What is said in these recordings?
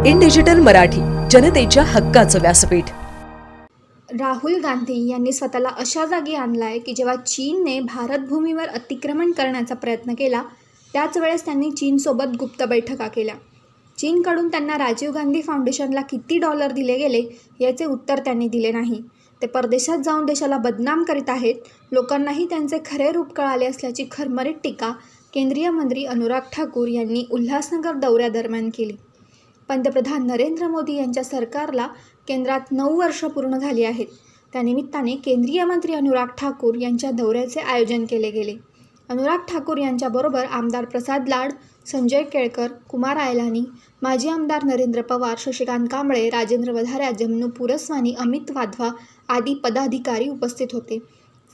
इन digital Marathi, जनतेच्या हक्काचं व्यासपीठ। राहुल गांधी यांनी स्वतःला अशा जागी आणलाय की जेव्हा चीनने भारत भूमीवर अतिक्रमण करण्याचा प्रयत्न केला त्याच वेळेस त्यांनी चीनसोबत गुप्त बैठका केल्या। चीनकडून त्यांना राजीव गांधी फाउंडेशनला किती डॉलर दिले गेले याचे उत्तर त्यांनी दिले नाही। ते परदेशात जाऊन देशाला बदनाम करीत आहेत। लोकांनाही त्यांचे खरे रूप कळाले असल्याची खरमरीत टीका केंद्रीय मंत्री अनुराग ठाकूर यांनी उल्हासनगर दौऱ्यादरम्यान केली। पंतप्रधान नरेंद्र मोदी यांच्या सरकारला केंद्रात 9 वर्ष पूर्ण झाली आहेत। त्यानिमित्ताने केंद्रीय मंत्री अनुराग ठाकूर यांच्या दौऱ्याचे आयोजन केले गेले। अनुराग ठाकूर यांच्याबरोबर आमदार प्रसाद लाड, संजय केळकर, कुमार आयलानी, माजी आमदार नरेंद्र पवार, शशिकांत कांबळे, राजेंद्र वधाऱ्या, जमनू पुरस्वानी, अमित वाधवा आदी पदाधिकारी उपस्थित होते।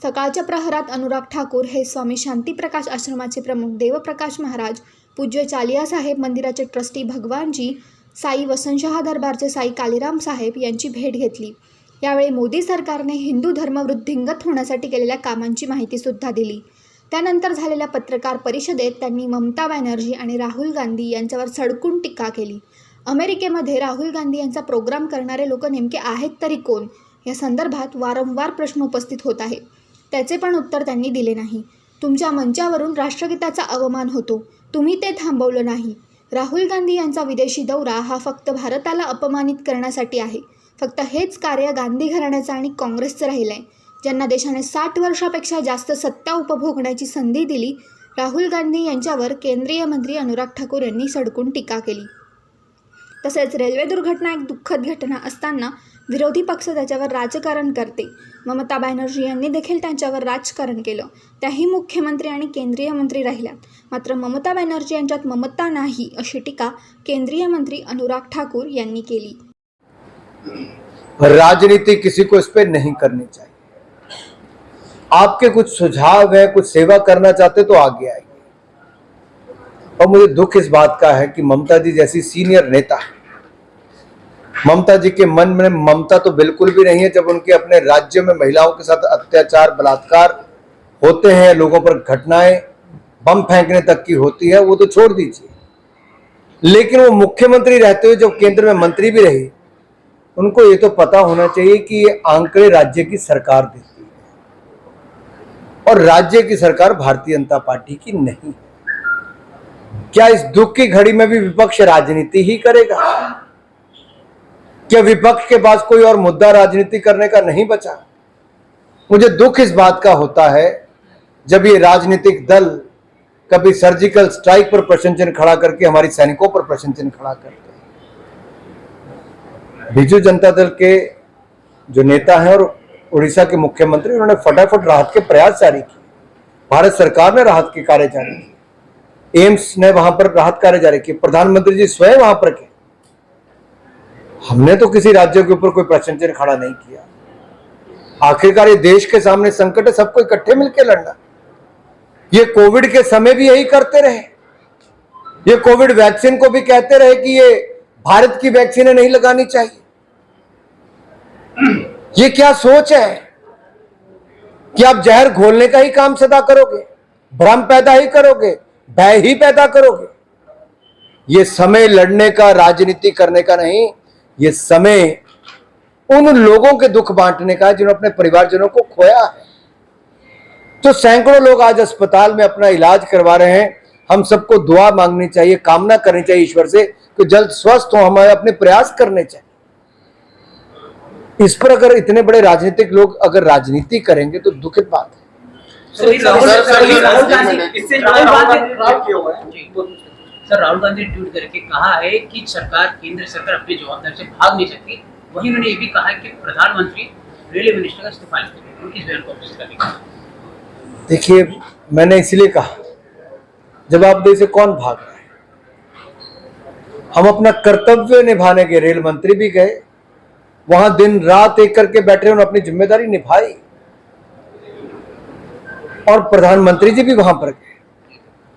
सकाळच्या प्रहरात अनुराग ठाकूर हे स्वामी शांतीप्रकाश आश्रमाचे प्रमुख देवप्रकाश महाराज, पूज्य चालिया साहेब मंदिराचे ट्रस्टी भगवानजी, साई वसंतशहा दरबारचे साई कालीराम साहेब यांची भेट घेतली। यावेळी मोदी सरकारने हिंदू धर्म वृद्धिंगत होण्यासाठी केलेल्या कामांची माहितीसुद्धा दिली। त्यानंतर झालेल्या पत्रकार परिषदेत त्यांनी ममता बॅनर्जी आणि राहुल गांधी यांच्यावर सडकून टीका केली। अमेरिकेमध्ये राहुल गांधी यांचा प्रोग्राम करणारे लोक नेमके आहेत तरी कोण या संदर्भात वारंवार प्रश्न उपस्थित होत आहे। त्याचे पण उत्तर त्यांनी दिले नाही। तुमच्या मंचावरून राष्ट्रगीताचा अवमान होतो, तुम्ही ते थांबवलं नाही। राहुल गांधी यांचा विदेशी दौरा हा फक्त भारताला अपमानित करण्यासाठी आहे। फक्त हेच कार्य गांधी घराण्याचं आणि काँग्रेसचं राहिलं आहे, ज्यांना देशाने 60 वर्षापेक्षा जास्त सत्ता उपभोगण्याची संधी दिली। राहुल गांधी यांच्यावर केंद्रीय मंत्री अनुराग ठाकूर यांनी सडकून टीका केली। तसेच रेल्वे दुर्घटना एक दुःखद घटना असताना विरोधी पक्ष त्याच्यावर राजकारण करते। ममता बॅनर्जी यांनी देखील त्यांच्यावर राजकारण केलं। त्याही मुख्यमंत्री आणि केंद्रीय मंत्री राहिल्यात, मात्र ममता बॅनर्जी यांच्यात ममता नाही अशी टीका केंद्रीय मंत्री अनुराग ठाकूर यांनी केली। राजनीति किसी को इस पे नहीं करनी चाहिए। आपके कुछ सुझाव है, कुछ सेवा करना चाहते तो आगे आइए। और मुझे दुख इस बात का है कि ममता जी जैसी सीनियर नेता, ममता जी के मन में ममता तो बिल्कुल भी नहीं है। जब उनके अपने राज्य में महिलाओं के साथ अत्याचार, बलात्कार होते हैं, लोगों पर घटनाएं बम फेंकने तक की होती है, वो तो छोड़ दीजिए, लेकिन वो मुख्यमंत्री रहते हुए जब केंद्र में मंत्री भी रही, उनको ये तो पता होना चाहिए कि ये आंकड़े राज्य की सरकार देती है और राज्य की सरकार भारतीय जनता पार्टी की नहीं। क्या इस दुख की घड़ी में भी विपक्ष राजनीति ही करेगा? क्या विपक्ष के पास कोई और मुद्दा राजनीति करने का नहीं बचा? मुझे दुख इस बात का होता है जब ये राजनीतिक दल कभी सर्जिकल स्ट्राइक पर प्रश्न चिन्ह खड़ा करके हमारी सैनिकों पर प्रश्न चिन्ह खड़ा करते हैं। बीजू जनता दल के जो नेता हैं और उड़ीसा के मुख्यमंत्री, उन्होंने फटाफट राहत के प्रयास जारी किए। भारत सरकार ने राहत के कार्य जारी किए, एम्स ने वहां पर राहत कार्य जारी किए, प्रधानमंत्री जी स्वयं वहां पर गए। हमने तो किसी राज्य के ऊपर कोई प्रश्न चिन्ह खड़ा नहीं किया। आखिरकार ये देश के सामने संकट है, सबको इकट्ठे मिलकर लड़ना। ये कोविड के समय भी यही करते रहे। ये कोविड वैक्सीन को भी कहते रहे कि ये भारत की वैक्सीन नहीं लगानी चाहिए। ये क्या सोच है कि आप जहर घोलने का ही काम सदा करोगे, भ्रम पैदा ही करोगे, भय ही पैदा करोगे। ये समय लड़ने का, राजनीति करने का नहीं, ये समय उन लोगों के दुख बांटने का जिन्होंने अपने परिवारजनों को खोया है। तो सैकड़ों लोग आज अस्पताल में अपना इलाज करवा रहे हैं। हम सबको दुआ मांगनी चाहिए, कामना करनी चाहिए ईश्वर से कि जल्द स्वस्थ हो। हमें अपने प्रयास करने चाहिए। इस पर अगर इतने बड़े राजनीतिक लोग अगर राजनीति करेंगे तो दुखद बात है। सर, राहुल गांधी ने ट्वीट करके कहा है कि केंद्र सरकार अपनी जवाबदारी से भाग नहीं सकती। वहीं उन्होंने ये भी कहा है कि प्रधानमंत्री रेलवे मिनिस्टर का इस्तीफा लेंगे। उनकी बयान को ऑफिस करेंगे। देखिए, मैंने इसलिए कहा जवाबदेही से कौन भाग रहा है। हम अपना कर्तव्य निभाने के, रेल मंत्री भी गए वहां, दिन रात एक करके बैठे, उन्होंने अपनी जिम्मेदारी निभाई और प्रधानमंत्री जी भी वहां पर गए,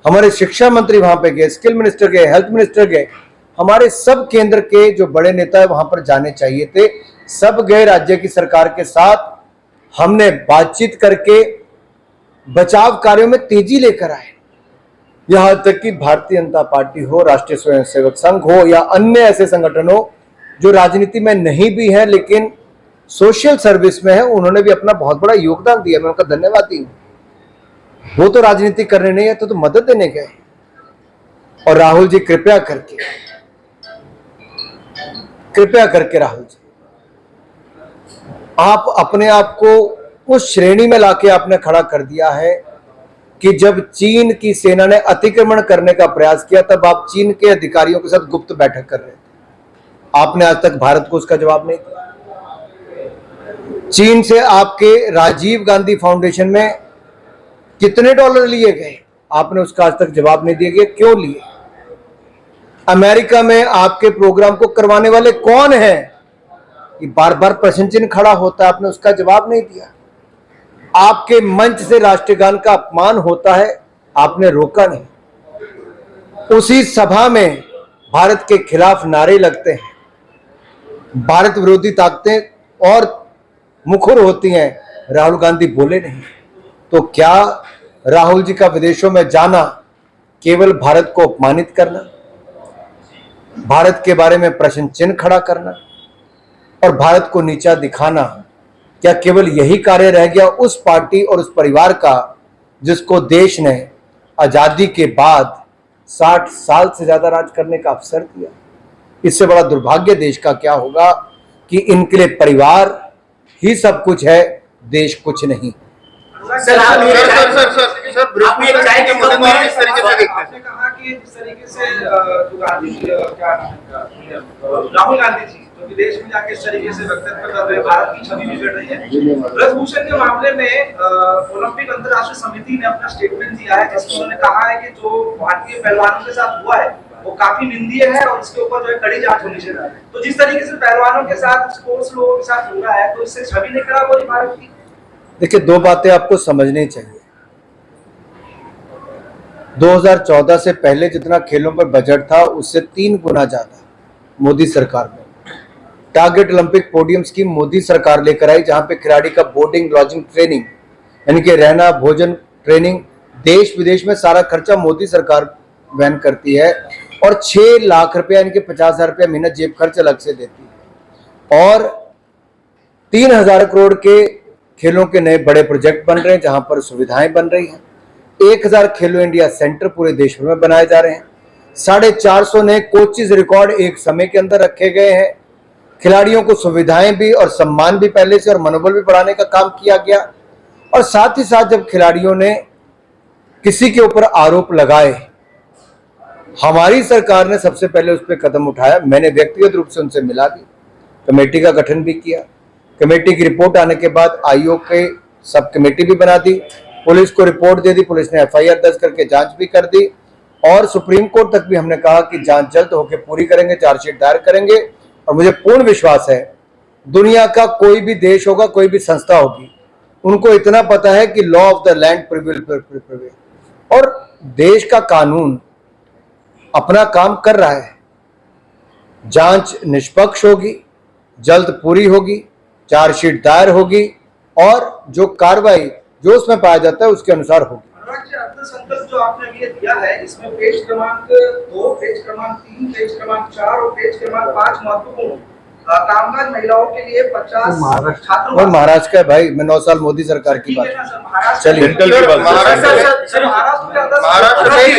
हमारे शिक्षा मंत्री वहां पे गए, स्किल मिनिस्टर गए, हेल्थ मिनिस्टर गए, हमारे सब केंद्र के जो बड़े नेता वहां पर जाने चाहिए थे, सब गए राज्य की सरकार के साथ। हमने बातचीत करके बचाव कार्यों में तेजी लेकर आए। यहां तक कि भारतीय जनता पार्टी हो, राष्ट्रीय स्वयंसेवक संघ हो या अन्य ऐसे संगठन हो जो राजनीति में नहीं भी है लेकिन सोशल सर्विस में है, उन्होंने भी अपना बहुत बड़ा योगदान दिया। मैं उनका धन्यवादी हूं। वो तो राजनीति करने नहीं है तो मदद देने गए। और राहुल जी कृपया करके राहुल जी, आप अपने आप को उस श्रेणी में लाके आपने खड़ा कर दिया है कि जब चीन की सेना ने अतिक्रमण करने का प्रयास किया तब आप चीन के अधिकारियों के साथ गुप्त बैठक कर रहे थे। आपने आज तक भारत को उसका जवाब नहीं दिया। चीन से आपके राजीव गांधी फाउंडेशन में कितने डॉलर लिए गए, आपने उसका आज तक जवाब नहीं दिया कि क्यों लिए। अमेरिका में आपके प्रोग्राम को करवाने वाले कौन हैं, ये बार बार प्रश्न चिन्ह खड़ा होता है, आपने उसका जवाब नहीं दिया। आपके मंच से राष्ट्रगान का अपमान होता है, आपने रोका नहीं। उसी सभा में भारत के खिलाफ नारे लगते हैं, भारत विरोधी ताकतें और मुखर होती हैं, राहुल गांधी बोले नहीं। तो क्या राहुल जी का विदेशों में जाना केवल भारत को अपमानित करना, भारत के बारे में प्रश्न चिन्ह खड़ा करना और भारत को नीचा दिखाना, क्या केवल यही कार्य रह गया उस पार्टी और उस परिवार का जिसको देश ने आजादी के बाद 60 साल से ज्यादा राज करने का अवसर दिया? इससे बड़ा दुर्भाग्य देश का क्या होगा कि इनके लिए परिवार ही सब कुछ है, देश कुछ नहीं। सर आपने एक चाय के मुद्दे पर इस तरीके से देखते हैं, कहा कि जिस तरीके से जो गांधी क्या राहुल गांधी जी जो विदेश में जाके इस तरीके से वक्तव्य कर रहे हैं, भारत की छवि बिगड़ रही है। ब्रजभूषण के मामले में ओलंपिक अंतर्राष्ट्रीय समिति ने अपना स्टेटमेंट दिया है जिसमें उन्होंने कहा है कि जो भारतीय पहलवानों के साथ हुआ है वो काफी निंदनीय है और इसके ऊपर जो है कड़ी जांच होनी चाहिए। तो जिस तरीके से पहलवानों के साथ, स्पोर्ट्स लोगों के साथ हो रहा है, तो इससे छवि नहीं खराब हो रही भारत की? देखिए, दो बातें आपको समझनी चाहिए। 2014 से पहले जितना खेलों पर बजट था उससे 3 गुना ज्यादा मोदी सरकार में target Olympic podium scheme Modi सरकार लेकर आई, जहां पे खिलाड़ी का बोर्डिंग, लॉजिंग, ट्रेनिंग यानी कि रहना, भोजन, ट्रेनिंग, देश विदेश में सारा खर्चा मोदी सरकार वहन करती है और 6 लाख रुपया यानी कि 50,000 रुपया महीना जेब खर्च अलग से देती है। और 3,000 करोड़ के खेलों के नए बड़े प्रोजेक्ट बन रहे हैं जहां पर सुविधाएं बन रही हैं। 1,000 खेलो इंडिया सेंटर पूरे देश भर में बनाए जा रहे हैं। 450 नए कोचेज रिकॉर्ड एक समय के अंदर रखे गए हैं। खिलाड़ियों को सुविधाएं भी और सम्मान भी पहले से और मनोबल भी बढ़ाने का काम किया गया। और साथ ही साथ जब खिलाड़ियों ने किसी के ऊपर आरोप लगाए, हमारी सरकार ने सबसे पहले उस पर कदम उठाया। मैंने व्यक्तिगत रूप से उनसे मिला भी, कमेटी का गठन भी किया। कमेटी की रिपोर्ट आने के बाद आयोग के सब कमेटी भी बना दी, पुलिस को रिपोर्ट दे दी, पुलिस ने FIR दर्ज करके जांच भी कर दी और सुप्रीम कोर्ट तक भी हमने कहा कि जांच जल्द होकर पूरी करेंगे, चार्जशीट दायर करेंगे। और मुझे पूर्ण विश्वास है दुनिया का कोई भी देश होगा, कोई भी संस्था होगी, उनको इतना पता है कि law of the land prevail और देश का कानून अपना काम कर रहा है। जांच निष्पक्ष होगी, जल्द पूरी होगी, चार्जशीट दायर होगी और जो कार्रवाई जो उसमें पाया जाता है उसके अनुसार होगी। अर्थसंकल्प जो आपने अभी दिया है इसमें पेज क्रमांक 2, पेज क्रमांक 3, पेज क्रमांक 4 और पेज क्रमांक 5 महत्वपूर्ण कामकाज महिलाओं के लिए 50 छात्र और महाराष्ट्र का भाई, मैं 9 साल मोदी सरकार की बात चलिए महाराष्ट्र में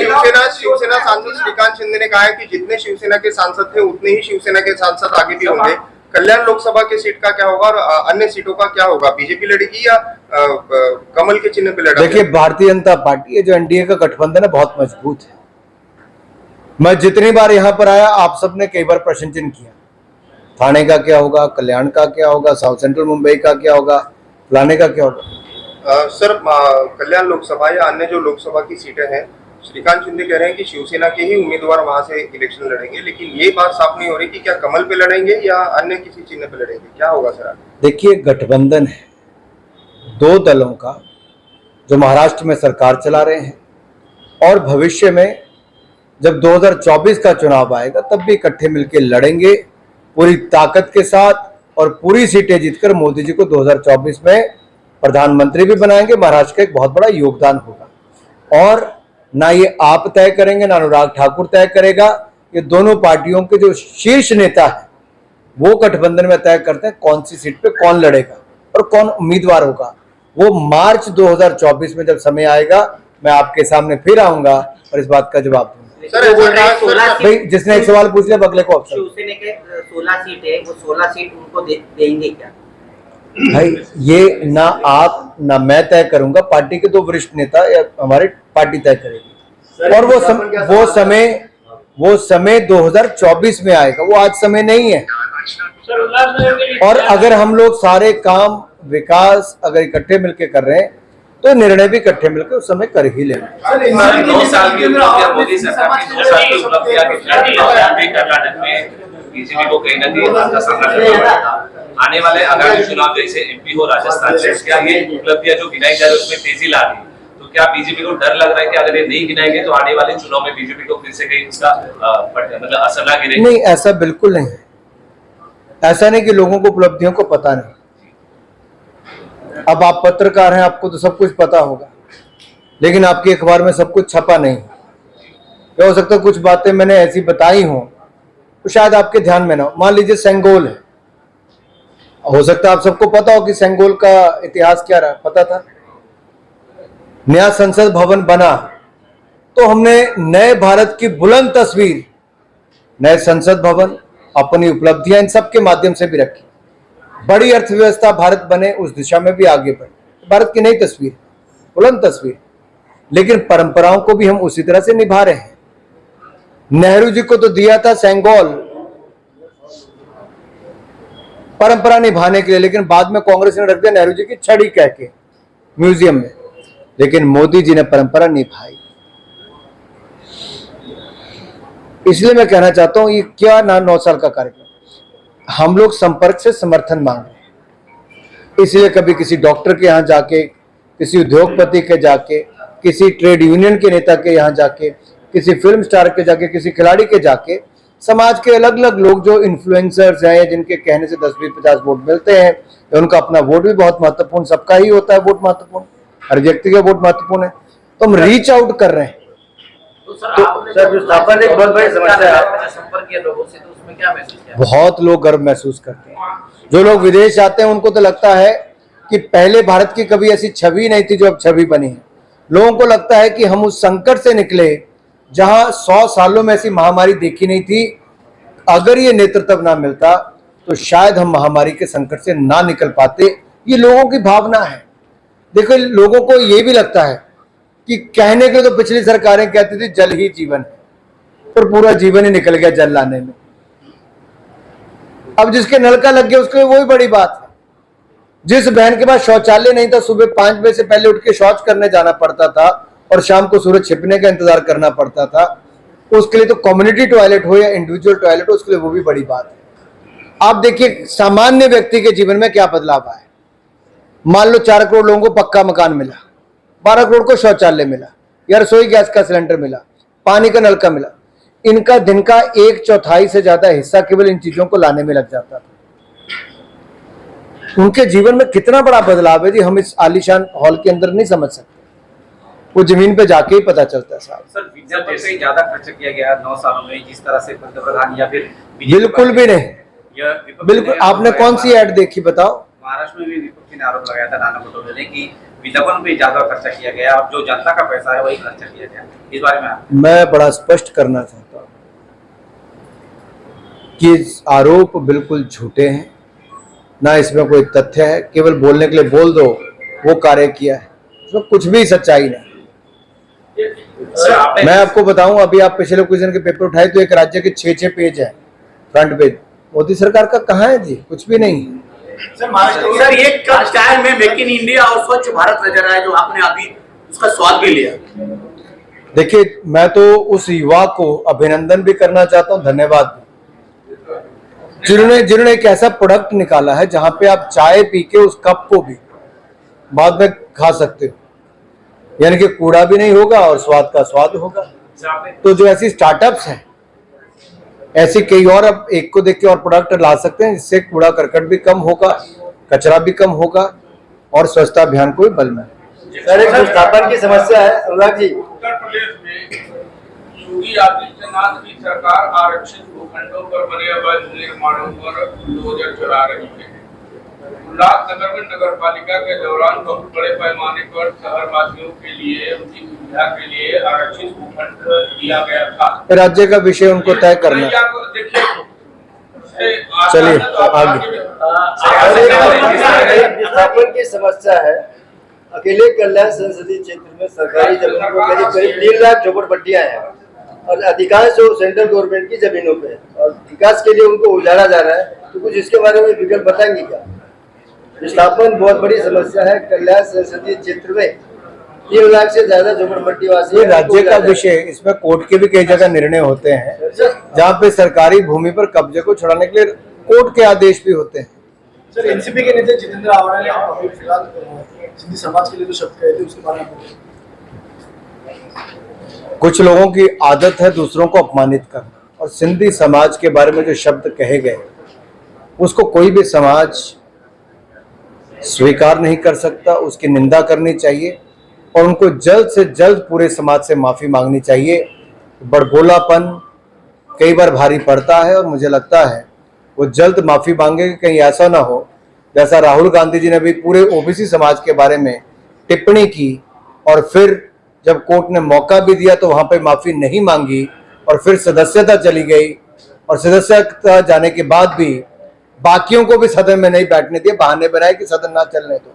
शिवसेना सांसद श्रीकांत शिंदे ने कहा है कि जितने शिवसेना के सांसद थे उतने ही शिवसेना के सांसद आगे भी होंगे। कल्याण लोकसभा के सीट का क्या होगा और अन्य सीटों का क्या होगा? बीजेपी लड़ेगी या कमल के चिन्ह पे लड़ेगी? देखिए, भारतीय जनता पार्टी है जो NDA का गठबंधन है बहुत मजबूत है। मैं जितनी बार यहाँ पर आया आप सबने कई बार प्रश्न चिन्ह किया, थाने का क्या होगा, कल्याण का क्या होगा, साउथ सेंट्रल मुंबई का क्या होगा, फलाने का क्या होगा। सर, कल्याण लोकसभा या अन्य जो लोकसभा की सीटें हैं, श्रीकांत शिंदे कह रहे हैं कि शिवसेना के ही उम्मीदवार वहां से इलेक्शन लड़ेंगे, लेकिन ये बात साफ नहीं हो रही कि क्या कमल पे लड़ेंगे या अन्य किसी चिन्ह पे लड़ेंगे, क्या होगा सर? देखिए, गठबंधन है 2 दलों का जो महाराष्ट्र में सरकार चला रहे हैं और भविष्य में जब 2024 का चुनाव आएगा तब भी इकट्ठे मिलकर लड़ेंगे पूरी ताकत के साथ और पूरी सीटें जीतकर मोदी जी को 2024 में प्रधानमंत्री भी बनाएंगे। महाराष्ट्र का एक बहुत बड़ा योगदान होगा और ना ये आप तय करेंगे, ना अनुराग ठाकुर तय करेगा। ये दोनों पार्टियों के जो शीर्ष नेता है वो गठबंधन में तय करते हैं कौन सी सीट पे कौन लड़ेगा और कौन उम्मीदवार होगा। वो मार्च 2024 में जब समय आएगा मैं आपके सामने फिर आऊंगा और इस बात का जवाब दूंगा। सर ऐसा कहा- सर, भाई जिसने एक सवाल पूछ लिया अगले को ऑप्शन। शिवसेना के 16 सीट है, वो 16 सीट उनको देंगे क्या? भाई ये ना आप ना मैं तय करूंगा, पार्टी के दो वरिष्ठ नेता या हमारी पार्टी तय करेगी। और वो समय 2024 में आएगा, वो आज समय नहीं है। और अगर हम लोग सारे काम विकास अगर इकट्ठे मिलकर कर रहे हैं तो निर्णय भी इकट्ठे मिलकर उस समय कर ही लेंगे। 9 साल की उपलब्धियां, मोदी सरकार की 9 साल की उपलब्धियां कर्नाटक में बीजेपी को कहीं न कहीं का सामना करना पड़ेगा। आने वाले आगामी चुनाव जैसे एमपी हो, राजस्थान में, क्या ये उपलब्धियां जो गिनाई जा रही है उसमें तेजी ला रही है? तो क्या बीजेपी को डर लग रहा है कि अगर ये नहीं गिनाएंगे तो आने वाले चुनाव में बीजेपी को फिर से कहीं उसका मतलब असर ना गिरे? नहीं, ऐसा बिल्कुल नहीं है। ऐसा नहीं कि लोगों को उपलब्धियों को पता नहीं। अब आप पत्रकार हैं, आपको तो सब कुछ पता होगा, लेकिन आपके अखबार में सब कुछ छपा नहीं। क्या हो सकता है कुछ बातें मैंने ऐसी बताई हों तो शायद आपके ध्यान में ना हो। मान लीजिए सेंगोल है, हो सकता है आप सबको पता हो कि सेंगोल का इतिहास क्या रहा, पता था। नया संसद भवन बना तो हमने नए भारत की बुलंद तस्वीर, नए संसद भवन, अपनी उपलब्धियां इन सब के माध्यम से भी रखी। बड़ी अर्थव्यवस्था भारत बने उस दिशा में भी आगे बढ़े। भारत की नई तस्वीर, बुलंद तस्वीर, लेकिन परंपराओं को भी हम उसी तरह से निभा रहे हैं। नेहरू जी को तो दिया था सेंगोल परंपरा निभाने के लिए, लेकिन बाद में कांग्रेस ने रख दिया नेहरू जी की छड़ी कह के म्यूजियम में। लेकिन मोदी जी ने परंपरा निभाई। इसलिए मैं कहना चाहता हूं ये क्या ना 9 साल का कार्यक्रम, हम लोग संपर्क से समर्थन मांग रहे हैं। इसलिए कभी किसी डॉक्टर के यहाँ जाके, किसी उद्योगपति के जाके, किसी ट्रेड यूनियन के नेता के यहाँ जाके, किसी फिल्म स्टार के जाके, किसी खिलाड़ी के जाके, समाज के अलग अलग लोग जो इन्फ्लुएंसर्स हैं, जिनके कहने से 10-20-50 वोट मिलते हैं, उनका अपना वोट भी बहुत महत्वपूर्ण, सबका ही होता है वोट महत्वपूर्ण, हर व्यक्ति का वोट महत्वपूर्ण है। तो हम रीच आउट कर रहे हैं। तो सर विस्थापन एक बहुत बड़ी समस्या है। संपर्क किया लोगों से, तो उसमें क्या महसूस किया? बहुत लोग गर्व महसूस करते हैं। जो लोग विदेश जाते हैं उनको तो लगता है कि पहले भारत की कभी ऐसी छवि नहीं थी जो अब छवि बनी है। लोगों को लगता है कि हम उस संकट से निकले जहां 100 सालों में ऐसी महामारी देखी नहीं थी। अगर ये नेतृत्व ना मिलता तो शायद हम महामारी के संकट से ना निकल पाते। ये लोगों की भावना है। देखो, लोगों को ये भी लगता है कि कहने के तो पिछली सरकारें कहती थी जल ही जीवन है, और पूरा जीवन ही निकल गया जल लाने में। अब जिसके नलका लग गया उसके लिए वही बड़ी बात है। जिस बहन के पास शौचालय नहीं था, सुबह 5 बजे से पहले उठ के शौच करने जाना पड़ता था और शाम को सूरज छिपने का इंतजार करना पड़ता था, उसके लिए तो कम्युनिटी टॉयलेट हो या इंडिविजुअल टॉयलेट हो, उसके लिए वो भी बड़ी बात है। आप देखिए सामान्य व्यक्ति के जीवन में क्या बदलाव आया। मान लो 4 करोड़ लोगों को पक्का मकान मिला, 12 करोड़ को शौचालय मिला, या रसोई गैस का सिलेंडर मिला, पानी का नलका मिला। इनका दिन का 1/4 से ज्यादा हिस्सा केवल इन चीजों को लाने में लग जाता था। उनके जीवन में कितना बड़ा बदलाव है जी, हम इस आलीशान हॉल के अंदर नहीं समझ सकते। वो जमीन पे जाके ही पता चलता है साहब। सर विद्या पर कहीं ज्यादा खर्च किया गया 9 सालों में, जिस तरह से पंतप्रधान या फिर बिल्कुल भी नहीं। बिल्कुल, आपने कौन सी ऐड देखी बताओ? महाराष्ट्र में भी विपक्ष ने आरोप लगाया था नाना पटोले ने कि विज्ञापन पे ज्यादा खर्चा किया गया, अब जो जनता का पैसा है वही खर्चा किया गया। इस बारे में मैं बड़ा स्पष्ट करना चाहता हूं कि आरोप बिल्कुल झूठे हैं, ना इसमें कोई तथ्य है। केवल बोलने के लिए बोल दो वो कार्य किया है, इसमें कुछ भी सच्चाई नहीं। मैं आपको बताऊं, अभी आप पिछले कुछ दिन के पेपर उठाए तो एक राज्य के 6 पेज है फ्रंट पेज। मोदी सरकार का कहाँ है जी? कुछ भी नहीं। सर ये कब टाइम में मेक इन इंडिया और स्वच्छ भारत नजर आया जो आपने अभी उसका स्वाद भी लिया? देखिए, मैं तो उस युवा को अभिनंदन भी करना चाहता हूं, धन्यवाद भी, जिन्होंने एक ऐसा प्रोडक्ट निकाला है जहां पे आप चाय पी के उस कप को भी बाद में खा सकते हो, यानी कि कूड़ा भी नहीं होगा और स्वाद का स्वाद होगा। तो जो ऐसी स्टार्टअप्स हैं, ऐसे कई और अब एक को देख के और प्रोडक्ट ला सकते हैं, जिससे कूड़ा करकट भी कम होगा, कचरा भी कम होगा और स्वच्छता अभियान को भी बल मिलेगा। सर, एक विस्थापन की समस्या है अनुराग जी। उत्तर प्रदेश में योगी आदित्यनाथ की सरकार आरक्षित भूखंडों पर बने अवैध निर्माणों पर बुलडोजर चला रही है। उल्लासनगर में नगर पालिका के दौरान बहुत बड़े पैमाने पर शहरवासियों के लिए उनकी सुविधा के लिए आरक्षित भूखंड दिया गया था। राज्य का विषय उनको तय करना। चलिए आगे। विस्थापन की समस्या है। अकेले कल्याण संसदीय क्षेत्र में सरकारी जमीनों पर करीब 3 लाख झोपड़पट्टियां हैं और अधिकांश जो सेंट्रल गवर्नमेंट की जमीनों पे और विकास के लिए उनको उजाड़ा जा रहा है। तो कुछ इसके बारे में विकल्प बताएंगे क्या? विस्थापन बहुत बड़ी समस्या है। कल्याण संसदीय क्षेत्र में 3 लाख से ज्यादा झोपड़पट्टी वासी। ये राज्य का विषय, इसमें कोर्ट के भी कई जगह निर्णय होते हैं जहाँ पे सरकारी भूमि पर कब्जे को छुड़ाने के लिए कोर्ट के आदेश भी होते हैं। सर, एनसीपी के नेता जितेंद्र आवारा ने अभी फिलहाल सिंधी समाज के लिए जो शब्द कहे थे उसके बारे में कुछ लोगों की आदत है दूसरों को अपमानित करना, और सिंधी समाज के बारे में जो शब्द कहे गए उसको कोई भी समाज स्वीकार नहीं कर सकता। उसकी निंदा करनी चाहिए और उनको जल्द से जल्द पूरे समाज से माफी मांगनी चाहिए। बड़बोलापन कई बार भारी पड़ता है और मुझे लगता है वो जल्द माफी मांगेंगे। कहीं ऐसा ना हो जैसा राहुल गांधी जी ने भी पूरे ओबीसी समाज के बारे में टिप्पणी की और फिर जब कोर्ट ने मौका भी दिया तो वहां पे माफी नहीं मांगी और फिर सदस्यता चली गई, और सदस्यता जाने के बाद भी बाकियों को भी सदन में नहीं बैठने दिए, बहाने बनाए कि सदन ना चलने दो।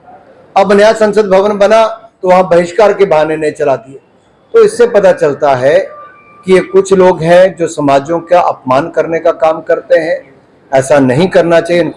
अब नया संसद भवन बना तो वहां बहिष्कार के बहाने नहीं चला दिए। तो इससे पता चलता है कि ये कुछ लोग हैं जो समाजों का अपमान करने का काम करते हैं। ऐसा नहीं करना चाहिए इनको।